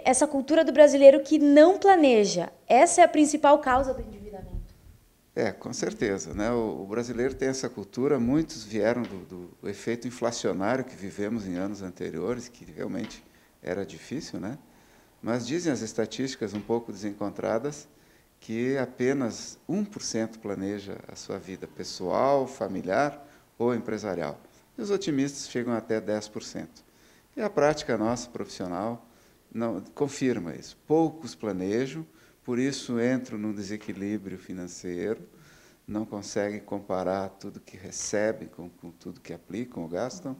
essa cultura do brasileiro que não planeja. Essa é a principal causa do endividamento. Com certeza, né? O brasileiro tem essa cultura, muitos vieram do efeito inflacionário que vivemos em anos anteriores, que realmente era difícil, né? Mas dizem as estatísticas um pouco desencontradas que apenas 1% planeja a sua vida pessoal, familiar ou empresarial. E os otimistas chegam até 10%. E a prática nossa profissional não confirma isso. Poucos planejam, por isso entram num desequilíbrio financeiro, não conseguem comparar tudo que recebem com tudo que aplicam ou gastam,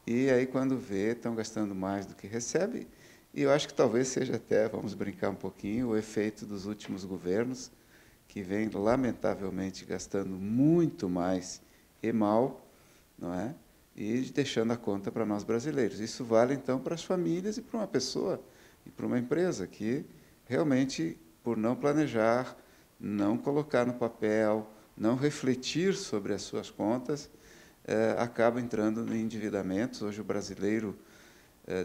e aí, quando vê, estão gastando mais do que recebem. E eu acho que talvez seja até, vamos brincar um pouquinho, o efeito dos últimos governos, que vem, lamentavelmente, gastando muito mais e mal, não é? E deixando a conta para nós brasileiros. Isso vale, então, para as famílias e para uma pessoa e para uma empresa que, realmente, por não planejar, não colocar no papel, não refletir sobre as suas contas, acaba entrando em endividamentos. Hoje o brasileiro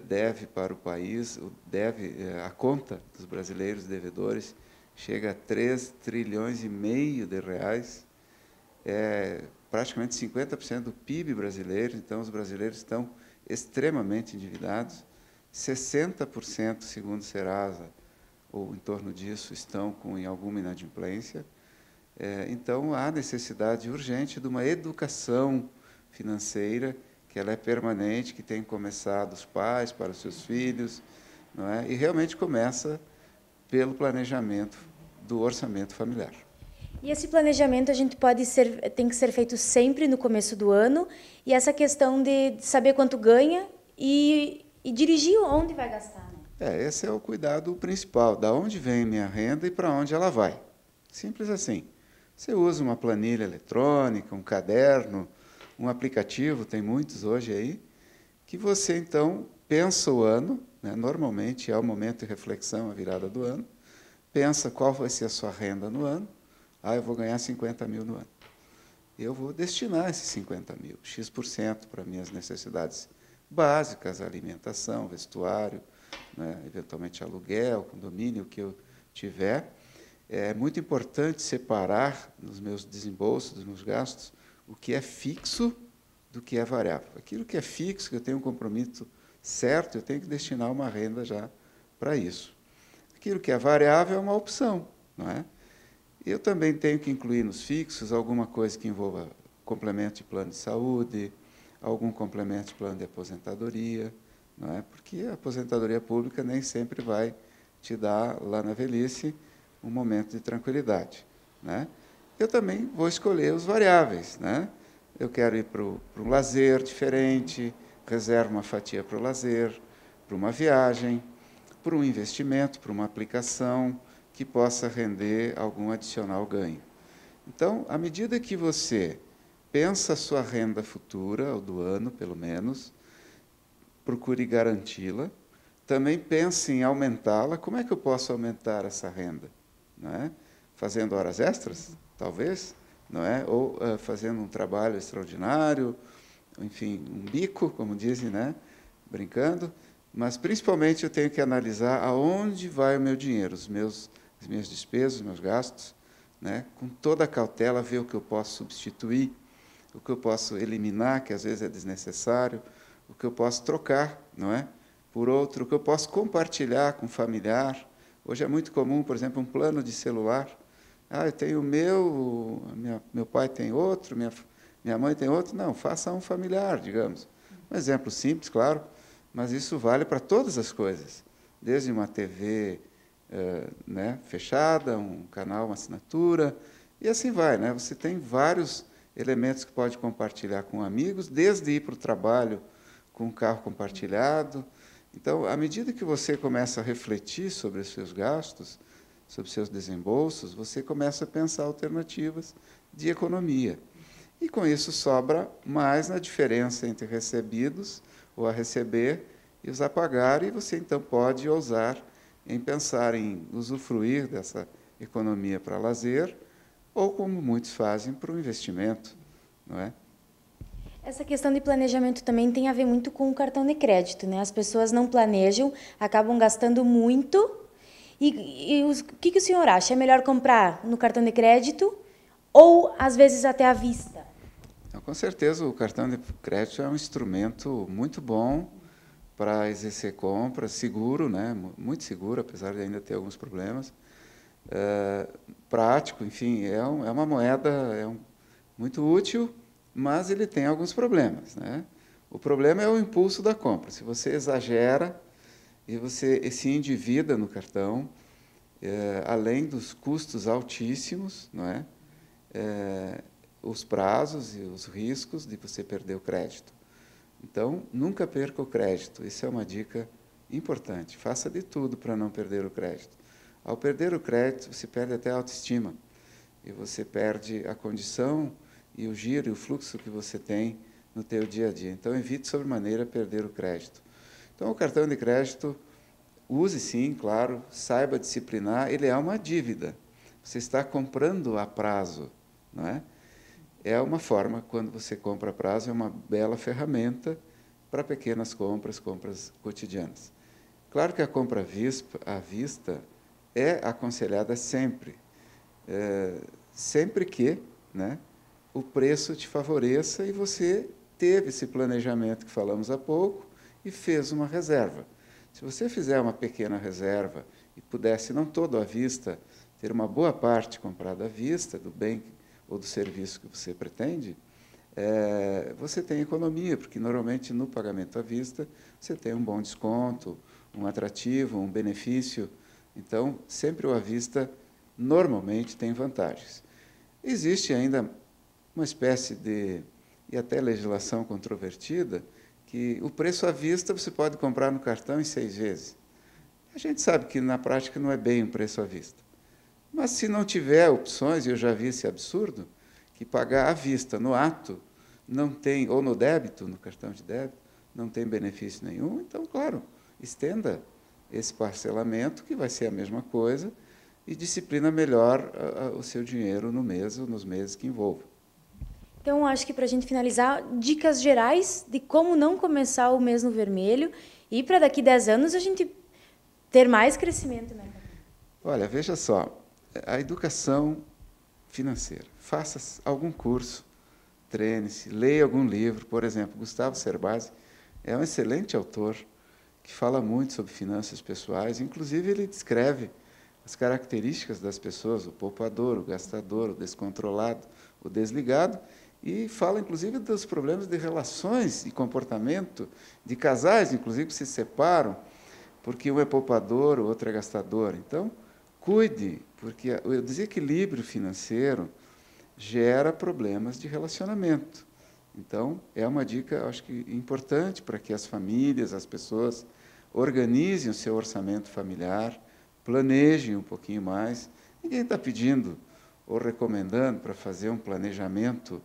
deve para o país, a conta dos brasileiros devedores chega a 3 trilhões e meio de reais, praticamente 50% do PIB brasileiro. Então os brasileiros estão extremamente endividados, 60%, segundo o Serasa, ou em torno disso, estão em alguma inadimplência. Então, há necessidade urgente de uma educação financeira, que ela é permanente, que tem que começar dos pais para os seus filhos, não é? E realmente começa pelo planejamento do orçamento familiar. E esse planejamento tem que ser feito sempre no começo do ano, e essa questão de saber quanto ganha e dirigir onde vai gastar. Né? Esse é o cuidado principal, da onde vem minha renda e para onde ela vai. Simples assim. Você usa uma planilha eletrônica, um caderno, um aplicativo, tem muitos hoje aí, que você, então, pensa o ano, né? Normalmente é o momento de reflexão, a virada do ano, pensa qual vai ser a sua renda no ano. Eu vou ganhar 50 mil no ano. Eu vou destinar esses 50 mil, X% para minhas necessidades básicas, alimentação, vestuário, né? Eventualmente aluguel, condomínio, o que eu tiver. É muito importante separar nos meus desembolsos, dos meus gastos, o que é fixo do que é variável. Aquilo que é fixo, que eu tenho um compromisso certo, eu tenho que destinar uma renda já para isso. Aquilo que é variável é uma opção, não é? Eu também tenho que incluir nos fixos alguma coisa que envolva complemento de plano de saúde, algum complemento de plano de aposentadoria, não é? Porque a aposentadoria pública nem sempre vai te dar, lá na velhice, um momento de tranquilidade, né? Eu também vou escolher os variáveis, né? Eu quero ir para um lazer diferente, reservo uma fatia para o lazer, para uma viagem, para um investimento, para uma aplicação que possa render algum adicional ganho. Então, à medida que você pensa a sua renda futura, ou do ano, pelo menos, procure garanti-la, também pense em aumentá-la. Como é que eu posso aumentar essa renda? Não é? Fazendo horas extras, talvez, não é? Ou fazendo um trabalho extraordinário, enfim, um bico, como dizem, né? Brincando, mas principalmente eu tenho que analisar aonde vai o meu dinheiro, as minhas despesas, os meus gastos, né? Com toda a cautela, ver o que eu posso substituir, o que eu posso eliminar, que às vezes é desnecessário, o que eu posso trocar, não é? Por outro, o que eu posso compartilhar com um familiar. Hoje é muito comum, por exemplo, um plano de celular. Eu tenho o meu pai tem outro, minha mãe tem outro. Não, faça um familiar, digamos. Um exemplo simples, claro, mas isso vale para todas as coisas. Desde uma TV né, fechada, um canal, uma assinatura, e assim vai, né? Você tem vários elementos que pode compartilhar com amigos, desde ir para o trabalho com um carro compartilhado. Então, à medida que você começa a refletir sobre os seus gastos, sobre os seus desembolsos, você começa a pensar alternativas de economia. E, com isso, sobra mais na diferença entre recebidos, ou a receber, e os a pagar, e você, então, pode ousar em pensar em usufruir dessa economia para lazer, ou, como muitos fazem, para o investimento, não é? Essa questão de planejamento também tem a ver muito com o cartão de crédito, né? As pessoas não planejam, acabam gastando muito. O que o senhor acha? É melhor comprar no cartão de crédito ou, às vezes, até à vista? Então, com certeza, o cartão de crédito é um instrumento muito bom para exercer compras, seguro, né? Muito seguro, apesar de ainda ter alguns problemas. Prático, enfim, é uma moeda muito útil, mas ele tem alguns problemas, né? O problema é o impulso da compra. Se você exagera e você se endivida no cartão, além dos custos altíssimos, não é? Os prazos e os riscos de você perder o crédito. Então, nunca perca o crédito. Isso é uma dica importante. Faça de tudo para não perder o crédito. Ao perder o crédito, você perde até a autoestima. E você perde a condição e o giro e o fluxo que você tem no teu dia a dia. Então, evite sobremaneira perder o crédito. Então, o cartão de crédito, use sim, claro, saiba disciplinar, ele é uma dívida. Você está comprando a prazo, não é? É uma forma, quando você compra a prazo, é uma bela ferramenta para pequenas compras, compras cotidianas. Claro que a compra à vista é aconselhada sempre, sempre que, né, o preço te favoreça e você teve esse planejamento que falamos há pouco e fez uma reserva. Se você fizer uma pequena reserva e pudesse, não todo à vista, ter uma boa parte comprada à vista do bem ou do serviço que você pretende, você tem economia, porque normalmente no pagamento à vista você tem um bom desconto, um atrativo, um benefício. Então, sempre o à vista normalmente tem vantagens. Existe ainda uma espécie de, e até legislação controvertida, que o preço à vista você pode comprar no cartão em 6 vezes. A gente sabe que na prática não é bem um preço à vista. Mas se não tiver opções, e eu já vi esse absurdo, que pagar à vista no ato não tem, ou no débito, no cartão de débito, não tem benefício nenhum, então, claro, estenda esse parcelamento, que vai ser a mesma coisa, e disciplina melhor o seu dinheiro no mês ou nos meses que envolvam. Então, acho que para a gente finalizar, dicas gerais de como não começar o mês no vermelho e para daqui 10 anos a gente ter mais crescimento, né? Olha, veja só, a educação financeira. Faça algum curso, treine-se, leia algum livro. Por exemplo, Gustavo Cerbasi é um excelente autor que fala muito sobre finanças pessoais. Inclusive, ele descreve as características das pessoas, o poupador, o gastador, o descontrolado, o desligado, e fala, inclusive, dos problemas de relações e comportamento de casais, inclusive, que se separam, porque um é poupador, o outro é gastador. Então, cuide, porque o desequilíbrio financeiro gera problemas de relacionamento. Então, é uma dica, acho que, importante para que as famílias, as pessoas, organizem o seu orçamento familiar, planejem um pouquinho mais. Ninguém está pedindo ou recomendando para fazer um planejamento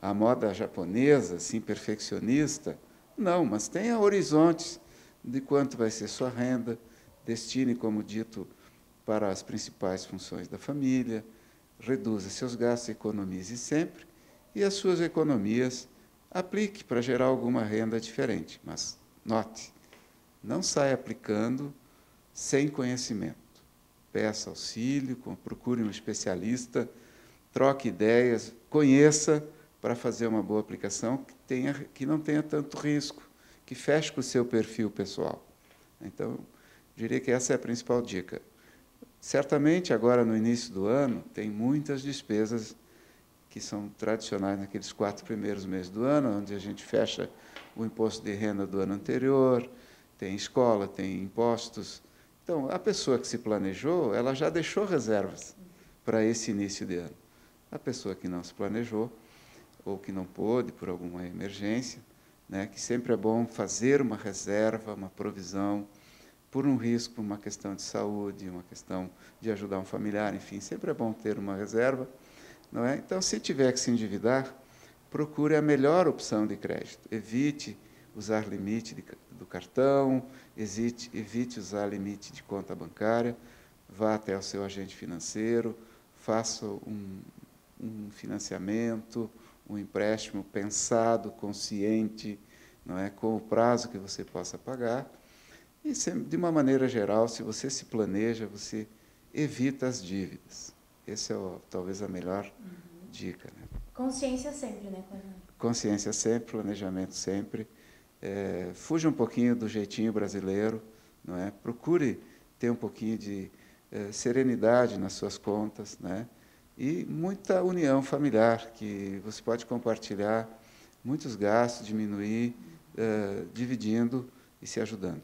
à moda japonesa, assim, perfeccionista. Não, mas tenha horizontes de quanto vai ser sua renda, destine, como dito, para as principais funções da família, reduza seus gastos, economize sempre, e as suas economias aplique para gerar alguma renda diferente. Mas, note, não saia aplicando sem conhecimento. Peça auxílio, procure um especialista, troque ideias, conheça para fazer uma boa aplicação que não tenha tanto risco, que feche com o seu perfil pessoal. Então, diria que essa é a principal dica. Certamente, agora no início do ano, tem muitas despesas que são tradicionais naqueles 4 primeiros meses do ano, onde a gente fecha o imposto de renda do ano anterior, tem escola, tem impostos. Então, a pessoa que se planejou, ela já deixou reservas para esse início de ano. A pessoa que não se planejou, ou que não pôde por alguma emergência, né, que sempre é bom fazer uma reserva, uma provisão, por um risco, uma questão de saúde, uma questão de ajudar um familiar, enfim, sempre é bom ter uma reserva, não é? Então, se tiver que se endividar, procure a melhor opção de crédito. Evite usar limite do cartão, evite usar limite de conta bancária, vá até o seu agente financeiro, faça um financiamento, um empréstimo pensado, consciente, não é, com o prazo que você possa pagar. E, de uma maneira geral, se você se planeja, você evita as dívidas. Essa é, talvez, a melhor dica, né? Consciência sempre, né, Coronel? Consciência sempre, planejamento sempre. Fuja um pouquinho do jeitinho brasileiro, não é? Procure ter um pouquinho de serenidade nas suas contas, né? E muita união familiar, que você pode compartilhar muitos gastos, diminuir, dividindo e se ajudando.